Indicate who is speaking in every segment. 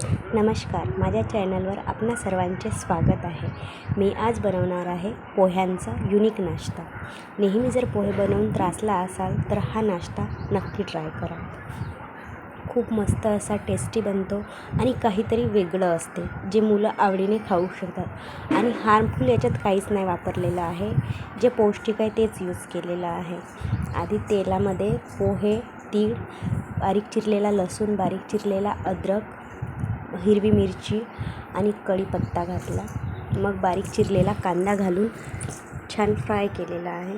Speaker 1: नमस्कार, माझ्या चॅनलवर आपणा सर्वांचे स्वागत आहे। मी आज बनवणार आहे पोह्यांचा युनिक नाश्ता। नेहमी जर पोहे बनवून त्रासला असाल तर हा नाश्ता नक्की ट्राय करा। खूप मस्त असा टेस्टी बनतो आणि काहीतरी वेगळं असते जे मुलं आवडीने खाऊ शकतात आणि हार्मफुल याच्यात काहीच नाही वापरलेलं आहे। जे पौष्टिक आहे तेच यूज केलेलं आहे। आधी तेलामध्ये पोहे, तीळ, बारीक चिरलेला लसूण, बारीक चिरलेला अद्रक, हिरवी मिरची आणि कढीपत्ता घातला। मग बारीक चिरलेला कांदा घालून छान फ्राय केलेला आहे।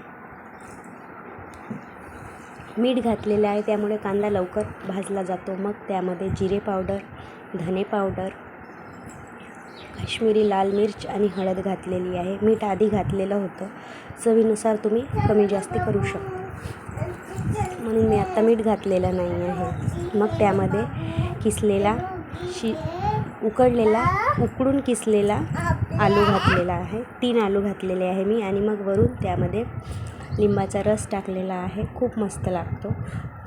Speaker 1: मीठ घातलेलं आहे त्यामुळे कांदा लवकर भाजला जातो। मग त्यामध्ये जिरे पावडर, धने पावडर, काश्मीरी लाल मिर्च आणि हळद घातलेली आहे। मीठ आधी घातलेलं होतं, चवीनुसार तुम्ही कमी जास्त करू शकता, म्हणून मी आता मीठ घातलेलं नाही आहे। मग त्यामध्ये किसलेला उकडून किसलेला आलू घातलेला आहे। 3 आलू घातलेले आहे मी आणि मग वरून त्यामध्ये लिंबाचा रस टाकलेला आहे। खूप मस्त लागतो।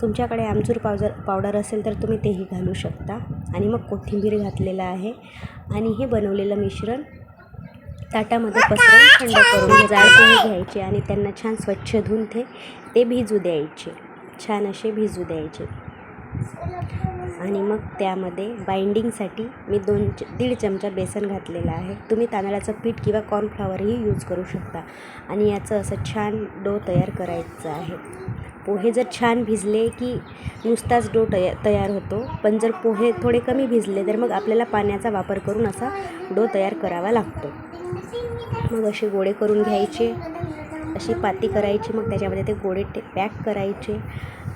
Speaker 1: तुमच्याकडे आमचूर पावडर असेल तर तुम्ही तेही घालू शकता। आणि मग कोथिंबीर घातलेला आहे आणि हे बनवलेलं मिश्रण ताटामध्ये पसरवून थंड करून जाड पोहे घ्यायचे आणि त्यांना छान स्वच्छ धुवून ते भिजू द्यायचे, छान असे भिजू द्यायचे। आणि मग त्यामध्ये बाइंडिंगसाठी मी 1.5 चमचा बेसन घातलेला आहे। तुम्ही तांदळाचं पीठ किंवा कॉर्नफ्लॉवरही यूज करू शकता। आणि याचं असं छान डो तयार करायचं आहे। पोहे जर छान भिजले की नुसताच डो तयार होतो, पण जर पोहे थोडे कमी भिजले तर मग आपल्याला पाण्याचा वापर करून असा डो तयार करावा लागतो। मग असे गोळे करून घ्यायचे, अशी पाती करायची, मग त्याच्यामध्ये ते गोळे पॅक करायचे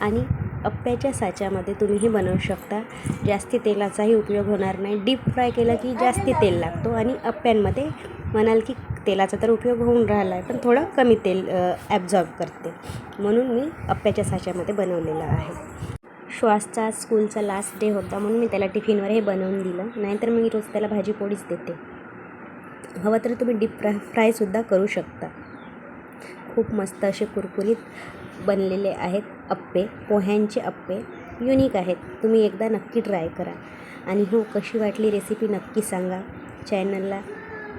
Speaker 1: आणि अप्प्याच्या साच्यामध्ये तुम्ही हे बनवू शकता। जास्ती तेलाचाही उपयोग होणार नाही। डीप फ्राय केलं की जास्ती तेल लागतो आणि अप्प्यांमध्ये म्हणाल की तेलाचा तर उपयोग होऊन राहिला आहे, पण थोडं कमी तेल ॲब्झॉर्ब करते, म्हणून मी अप्प्याच्या साच्यामध्ये बनवलेलं आहे। श्वासचा स्कूलचा लास्ट डे होता म्हणून मी त्याला टिफिनवर हे बनवून दिलं, नाहीतर मी रोज त्याला भाजी पोळीच देते। हवं तर तुम्ही डीप फ्रायसुद्धा करू शकता। खूप मस्त असे कुरकुरीत बनलेले आहेत अप्पे, पोह्यांचे अप्पे युनिक आहेत। तुम्ही एकदा नक्की ट्राय करा आणि हो, कशी वाटली रेसिपी नक्की सांगा।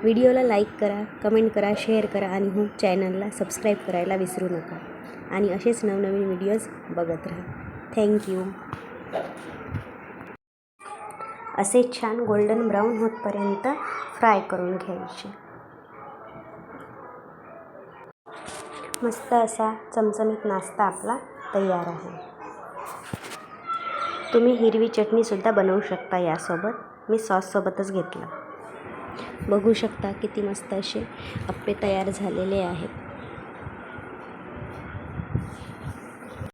Speaker 1: व्हिडिओला लाईक करा, कमेंट करा, शेअर करा आणि हो, चॅनलला सबस्क्राईब करायला विसरू नका। आणि असेच नवनवीन व्हिडिओज बघत राहा। थँक्यू। असे छान गोल्डन ब्राऊन होतपर्यंत फ्राय करून घ्यायचे। मस्त असा चमचमीत नाश्ता आपला तयार आहे। तुम्ही हिरवी चटणीसुद्धा बनवू शकता यासोबत। मी सॉससोबतच घेतलं। बघू शकता किती मस्त असे अप्पे तयार झालेले आहेत।